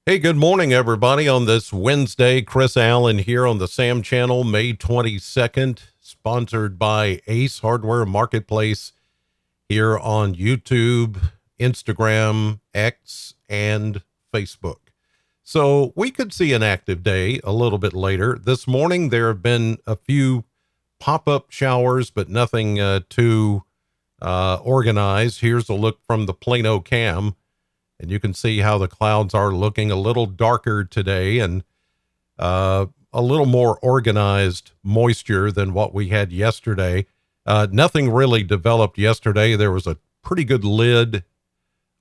Hey, good morning, everybody. On this Wednesday, Chris Allen here on the Sam Channel, May 22nd, sponsored by Ace Hardware Marketplace here on YouTube, Instagram, X, and Facebook. So we could see an active day a little bit later. This morning, there have been a few pop-up showers, but nothing too organized. Here's a look from the Plano cam. And you can see how the clouds are looking a little darker today and a little more organized moisture than what we had yesterday. Nothing really developed yesterday. There was a pretty good lid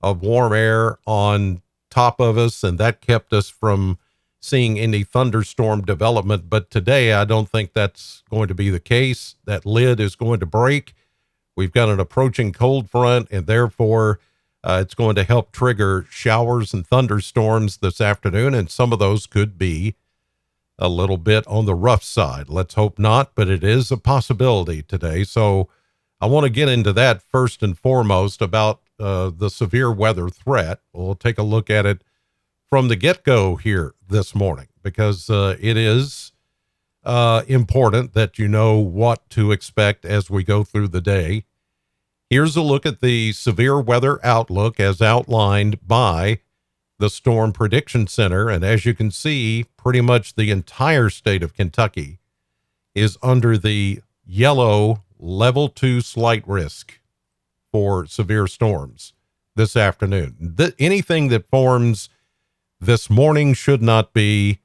of warm air on top of us, and that kept us from seeing any thunderstorm development. But today, I don't think that's going to be the case. That lid is going to break. We've got an approaching cold front, and therefore, it's going to help trigger showers and thunderstorms this afternoon, and some of those could be a little bit on the rough side. Let's hope not, but it is a possibility today. So I want to get into that first and foremost about the severe weather threat. We'll take a look at it from the get-go here this morning because it is important that you know what to expect as we go through the day. Here's a look at the severe weather outlook as outlined by the Storm Prediction Center. And as you can see, pretty much the entire state of Kentucky is under the yellow level 2 slight risk for severe storms this afternoon. Anything that forms this morning should not be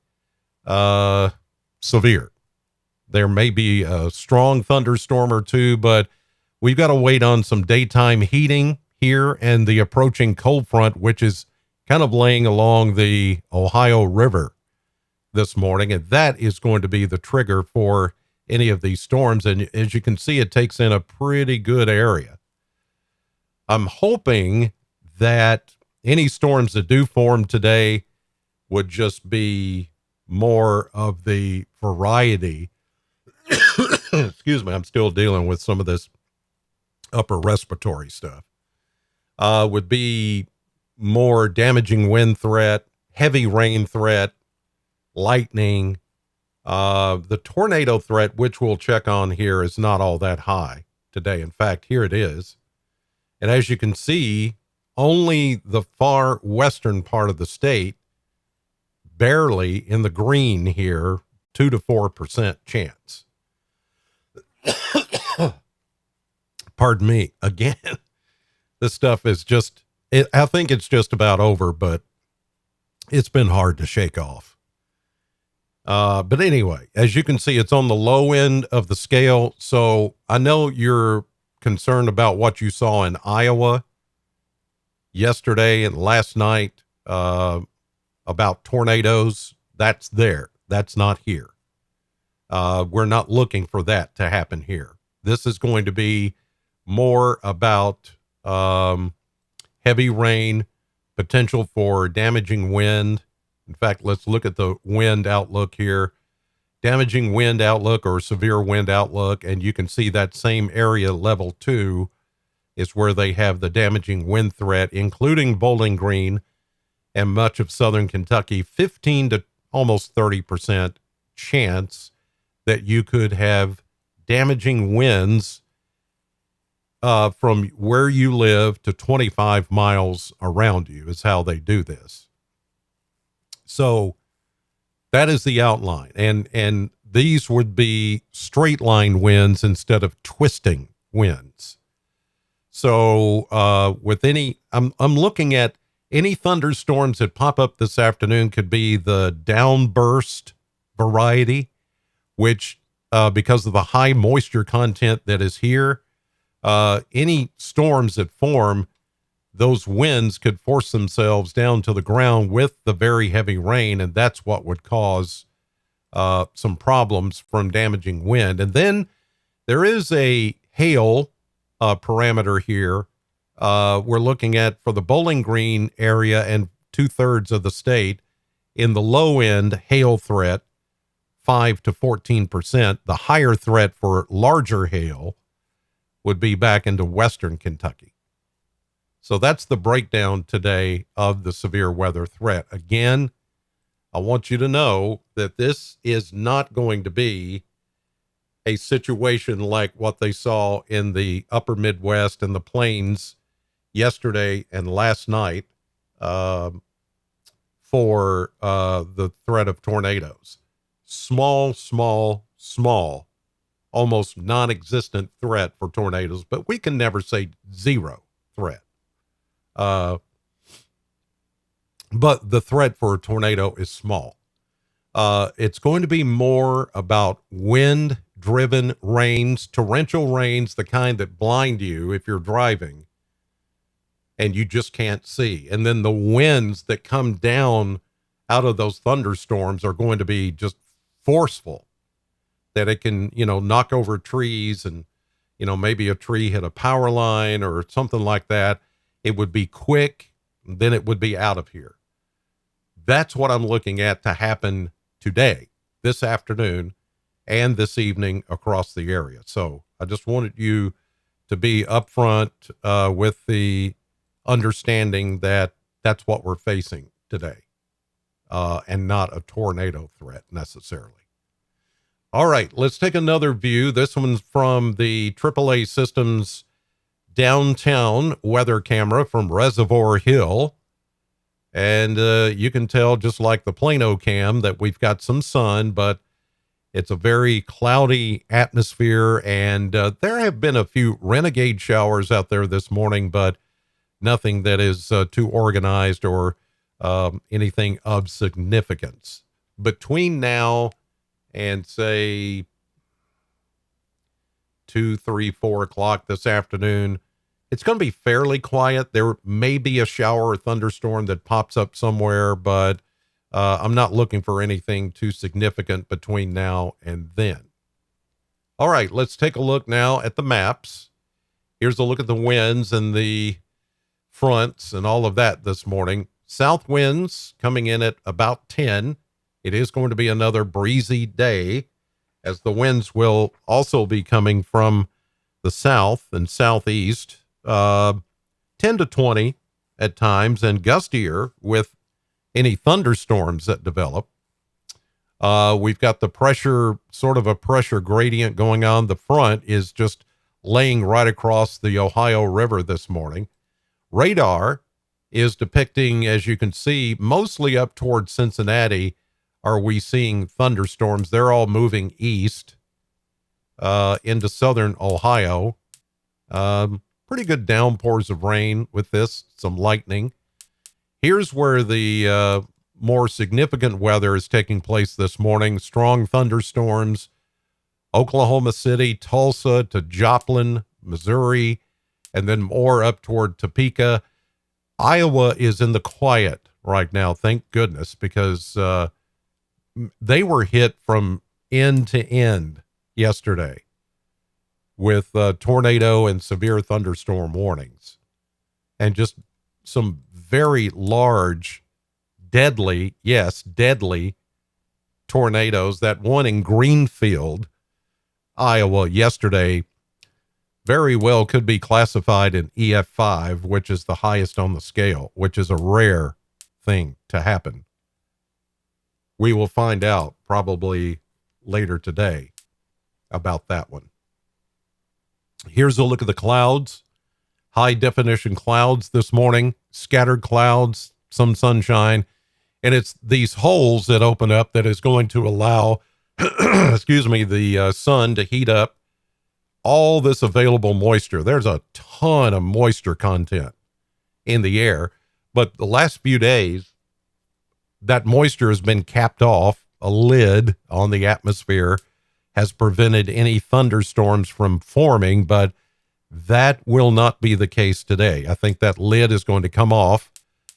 severe. There may be a strong thunderstorm or two, but we've got to wait on some daytime heating here and the approaching cold front, which is kind of laying along the Ohio River this morning. And that is going to be the trigger for any of these storms. And as you can see, it takes in a pretty good area. I'm hoping that any storms that do form today would just be more of the variety. Excuse me, I'm still dealing with some of this upper respiratory stuff. Would be more damaging wind threat, heavy rain threat, lightning. The tornado threat, which we'll check on here, is not all that high today. In fact, here it is. And as you can see, only the far western part of the state, barely in the green here, 2 to 4% chance. Pardon me. Again, this stuff is just, I think it's just about over, but it's been hard to shake off. But anyway, as you can see, it's on the low end of the scale. So I know you're concerned about what you saw in Iowa yesterday and last night about tornadoes. That's there. That's not here. We're not looking for that to happen here. This is going to be more about heavy rain, potential for damaging wind. In fact, let's look at the wind outlook here. Damaging wind outlook or severe wind outlook, and you can see that same area, level 2, is where they have the damaging wind threat, including Bowling Green and much of southern Kentucky. 15 to almost 30% chance that you could have damaging winds from where you live to 25 miles around you is how they do this. So that is the outline. And these would be straight line winds instead of twisting winds. So with any, I'm looking at any thunderstorms that pop up this afternoon could be the downburst variety, which because of the high moisture content that is here, any storms that form, those winds could force themselves down to the ground with the very heavy rain, and that's what would cause some problems from damaging wind. And then there is a hail parameter here. We're looking at for the Bowling Green area and 2/3 of the state in the low end hail threat, 5 to 14%. The higher threat for larger hail would be back into western Kentucky. So that's the breakdown today of the severe weather threat. Again, I want you to know that this is not going to be a situation like what they saw in the upper Midwest and the plains yesterday and last night for the threat of tornadoes. Small, almost non-existent threat for tornadoes, but we can never say zero threat. But the threat for a tornado is small. It's going to be more about wind-driven rains, torrential rains, the kind that blind you if you're driving and you just can't see. And then the winds that come down out of those thunderstorms are going to be just forceful, that it can, knock over trees and, maybe a tree hit a power line or something like that. It would be quick, then it would be out of here. That's what I'm looking at to happen today, this afternoon, and this evening across the area. So I just wanted you to be upfront with the understanding that that's what we're facing today, and not a tornado threat necessarily. All right, let's take another view. This one's from the AAA Systems downtown weather camera from Reservoir Hill. And you can tell, just like the Plano cam, that we've got some sun, but it's a very cloudy atmosphere. And there have been a few renegade showers out there this morning, but nothing that is too organized or anything of significance. Between now and say 2, 3, 4 o'clock this afternoon, it's going to be fairly quiet. There may be a shower or thunderstorm that pops up somewhere, but I'm not looking for anything too significant between now and then. All right, let's take a look now at the maps. Here's a look at the winds and the fronts and all of that this morning. South winds coming in at about 10. It is going to be another breezy day, as the winds will also be coming from the south and southeast, 10 to 20 at times, and gustier with any thunderstorms that develop. We've got the pressure, sort of a pressure gradient going on. The front is just laying right across the Ohio River this morning. Radar is depicting, as you can see, mostly up towards Cincinnati. Are we seeing thunderstorms? They're all moving east into southern Ohio. Pretty good downpours of rain with this, some lightning. Here's where the more significant weather is taking place this morning. Strong thunderstorms, Oklahoma City, Tulsa to Joplin, Missouri, and then more up toward Topeka. Iowa is in the quiet right now, thank goodness, because they were hit from end to end yesterday with tornado and severe thunderstorm warnings, and just some very large, deadly tornadoes. That one in Greenfield, Iowa yesterday very well could be classified in EF5, which is the highest on the scale, which is a rare thing to happen. We will find out probably later today about that one. Here's a look at the clouds. High definition clouds this morning, scattered clouds, some sunshine, and it's these holes that open up that is going to allow, the sun to heat up all this available moisture. There's a ton of moisture content in the air, but the last few days, that moisture has been capped off. A lid on the atmosphere has prevented any thunderstorms from forming, but that will not be the case today. I think that lid is going to come off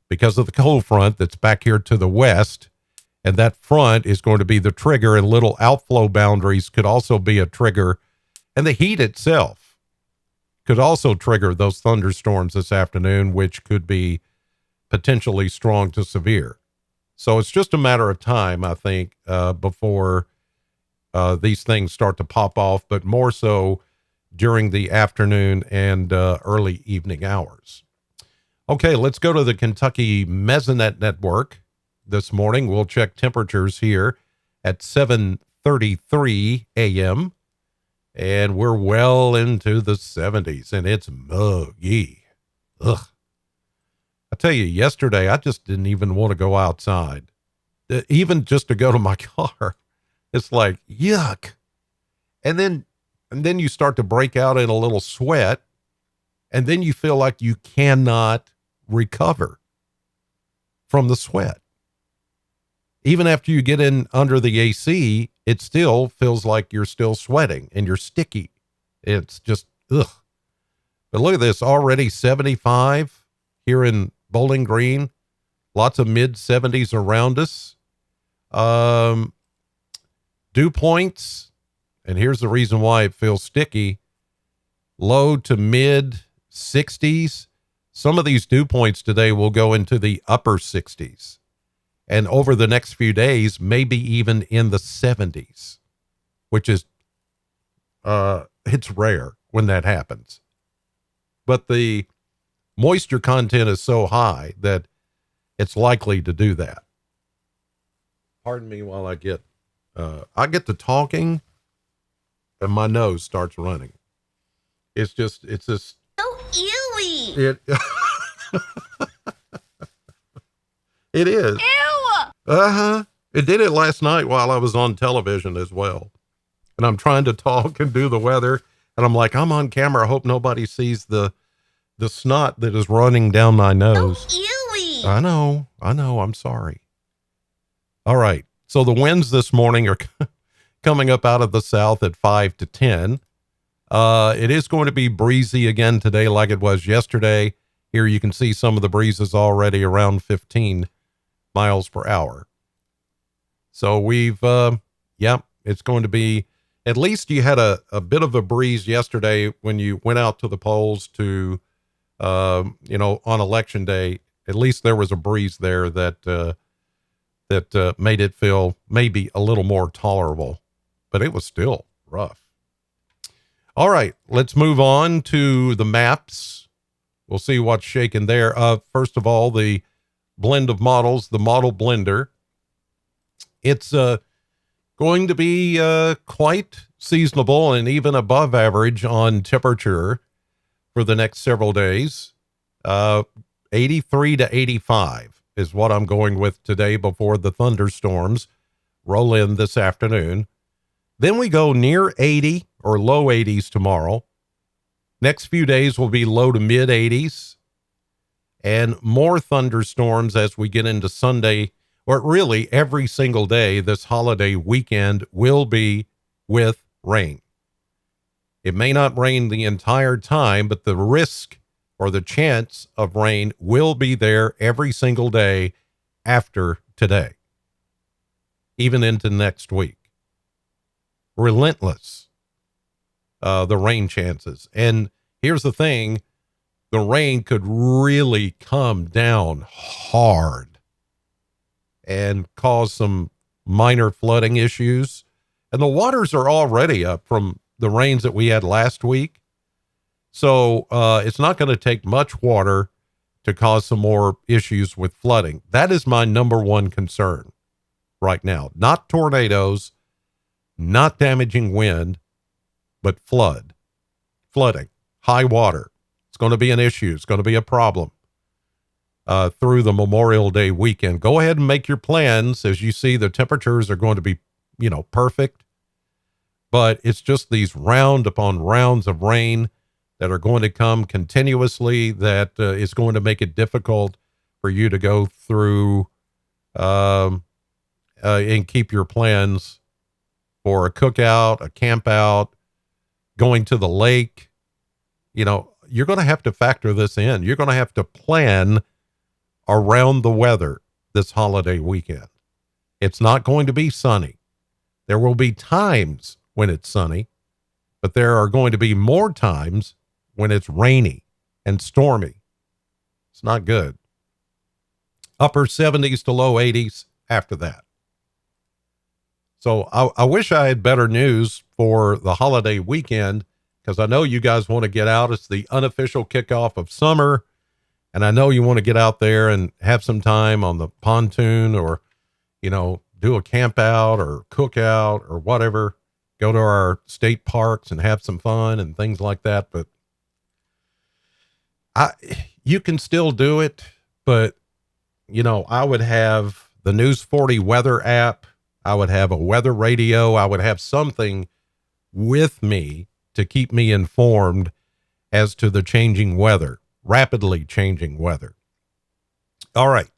because of the cold front that's back here to the west, and that front is going to be the trigger, and little outflow boundaries could also be a trigger, and the heat itself could also trigger those thunderstorms this afternoon, which could be potentially strong to severe. So it's just a matter of time, I think, before these things start to pop off, but more so during the afternoon and early evening hours. Okay, let's go to the Kentucky Mesonet Network this morning. We'll check temperatures here at 7:33 a.m. and we're well into the 70s, and it's muggy. Ugh. I tell you, yesterday I just didn't even want to go outside, even just to go to my car. It's like yuck, and then you start to break out in a little sweat, and then you feel like you cannot recover from the sweat. Even after you get in under the AC, it still feels like you're still sweating and you're sticky. It's just, ugh. But look at this, already 75 here in Bowling Green. Lots of mid 70s around us. Dew points, and here's the reason why it feels sticky, low to mid 60s. Some of these dew points today will go into the upper 60s. And over the next few days, maybe even in the 70s, which is, it's rare when that happens. But the moisture content is so high that it's likely to do that. Pardon me while I get to talking and my nose starts running. It's just so ewy. It is. Ew. It did it last night while I was on television as well. And I'm trying to talk and do the weather. And I'm like, I'm on camera. I hope nobody sees the snot that is running down my nose. So ewy. I know. I'm sorry. All right. So the winds this morning are coming up out of the south at 5 to 10. It is going to be breezy again today like it was yesterday. Here you can see some of the breezes already around 15 miles per hour. So we've, it's going to be, at least you had a bit of a breeze yesterday when you went out to the polls to, on election day. At least there was a breeze there that made it feel maybe a little more tolerable, but it was still rough. All right, let's move on to the maps. We'll see what's shaking there. First of all, the blend of models, the model blender. It's going to be quite seasonable and even above average on temperature for the next several days. 83 to 85 is what I'm going with today before the thunderstorms roll in this afternoon. Then we go near 80 or low 80s tomorrow. Next few days will be low to mid 80s and more thunderstorms as we get into Sunday, or really every single day this holiday weekend will be with rain. It may not rain the entire time, but the risk or the chance of rain will be there every single day after today, even into next week. Relentless, the rain chances. And here's the thing, the rain could really come down hard and cause some minor flooding issues. And the waters are already up from the rains that we had last week. So it's not going to take much water to cause some more issues with flooding. That is my number one concern right now. Not tornadoes, not damaging wind, but flooding, high water. It's going to be an issue. It's going to be a problem through the Memorial Day weekend. Go ahead and make your plans. As you see, the temperatures are going to be, perfect. But it's just these round upon rounds of rain that are going to come continuously that is going to make it difficult for you to go through and keep your plans for a cookout, a camp out, going to the lake. You're going to have to factor this in. You're going to have to plan around the weather this holiday weekend. It's not going to be sunny. There will be times when it's sunny, but there are going to be more times when it's rainy and stormy. It's not good. Upper 70s to low 80s after that. So I wish I had better news for the holiday weekend, because I know you guys want to get out. It's the unofficial kickoff of summer. And I know you want to get out there and have some time on the pontoon or, do a camp out or cook out or whatever, go to our state parks and have some fun and things like that. But you can still do it, but I would have the News40 Weather App. I would have a weather radio. I would have something with me to keep me informed as to the changing weather, rapidly changing weather. All right.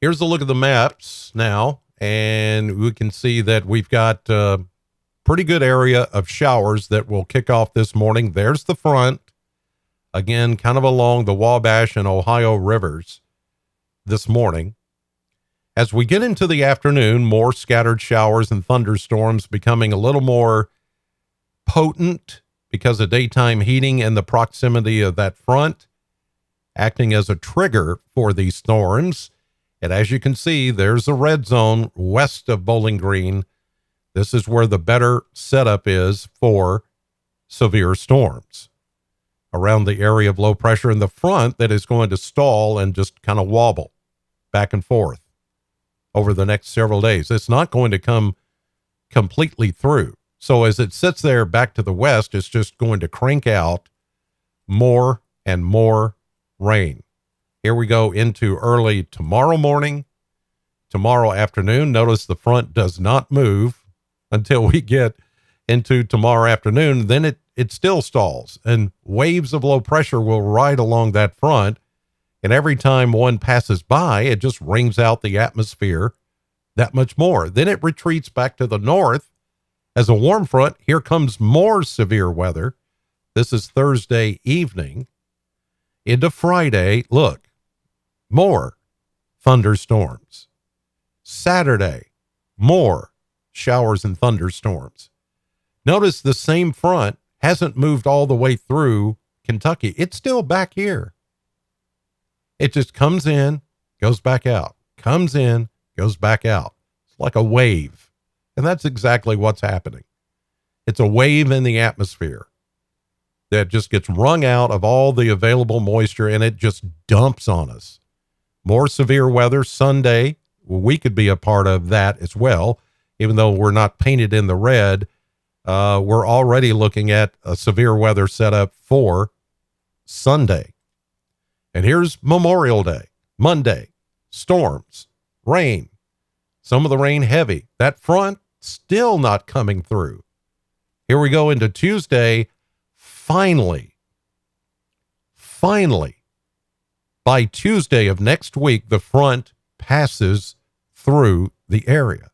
Here's a look at the maps now, and we can see that we've got a pretty good area of showers that will kick off this morning. There's the front, again, kind of along the Wabash and Ohio rivers this morning. As we get into the afternoon, more scattered showers and thunderstorms becoming a little more potent because of daytime heating and the proximity of that front acting as a trigger for these storms. And as you can see, there's a red zone west of Bowling Green. This is where the better setup is for severe storms around the area of low pressure in the front that is going to stall and just kind of wobble back and forth over the next several days. It's not going to come completely through. So as it sits there back to the west, it's just going to crank out more and more rain. Here we go into early tomorrow morning, tomorrow afternoon. Notice the front does not move until we get into tomorrow afternoon. Then it still stalls, and waves of low pressure will ride along that front. And every time one passes by, it just wrings out the atmosphere that much more. Then it retreats back to the north as a warm front. Here comes more severe weather. This is Thursday evening into Friday. Look, more thunderstorms. Saturday, more showers and thunderstorms. Notice the same front hasn't moved all the way through Kentucky. It's still back here. It just comes in, goes back out, comes in, goes back out. It's like a wave. And that's exactly what's happening. It's a wave in the atmosphere that just gets wrung out of all the available moisture, and it just dumps on us. More severe weather Sunday. We could be a part of that as well. Even though we're not painted in the red, we're already looking at a severe weather setup for Sunday. And here's Memorial Day, Monday, storms, rain, some of the rain heavy. That front still not coming through. Here we go into Tuesday. Finally, by Tuesday of next week, the front passes through the area.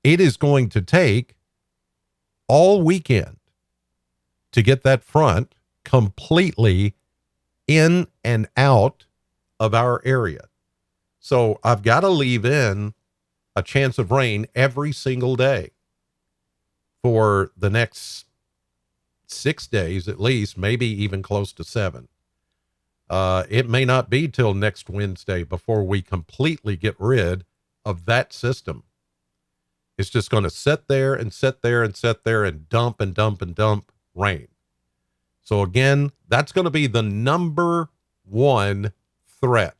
It is going to take all weekend to get that front completely in and out of our area. So I've got to leave in a chance of rain every single day for the next 6 days at least, maybe even close to 7. It may not be till next Wednesday before we completely get rid of that system. It's just going to sit there and sit there and sit there and dump and dump and dump rain. So again, that's going to be the number one threat.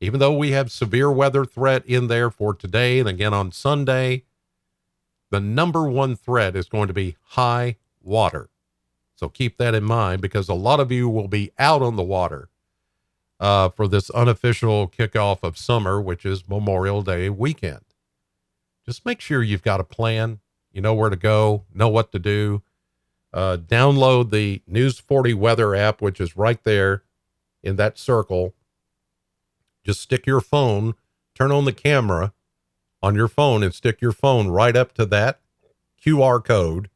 Even though we have severe weather threat in there for today and again on Sunday, the number one threat is going to be high water. So keep that in mind, because a lot of you will be out on the water for this unofficial kickoff of summer, which is Memorial Day weekend. Just make sure you've got a plan. You know where to go, know what to do. Download the News40 Weather App, which is right there in that circle. Just stick your phone, turn on the camera on your phone and stick your phone right up to that QR code,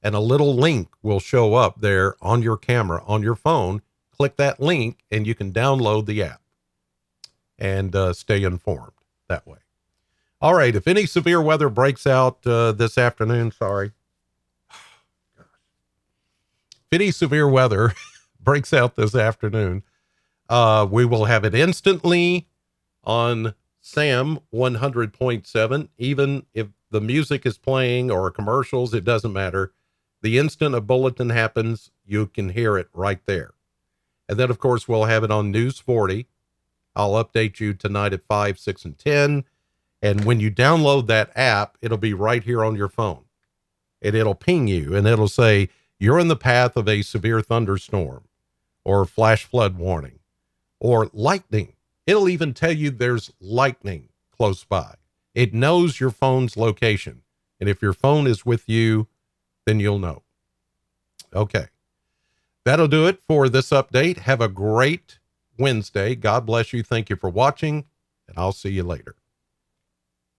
and a little link will show up there on your camera on your phone. Click that link and you can download the app and stay informed that way. All right. If any severe weather breaks out this afternoon, if any severe weather breaks out this afternoon, we will have it instantly on SAM 100.7. Even if the music is playing or commercials, it doesn't matter. The instant a bulletin happens, you can hear it right there. And then, of course, we'll have it on News 40. I'll update you tonight at 5, 6, and 10. And when you download that app, it'll be right here on your phone. And it'll ping you, and it'll say, you're in the path of a severe thunderstorm or flash flood warning or lightning. It'll even tell you there's lightning close by. It knows your phone's location. And if your phone is with you, then you'll know. Okay. That'll do it for this update. Have a great Wednesday. God bless you. Thank you for watching, and I'll see you later.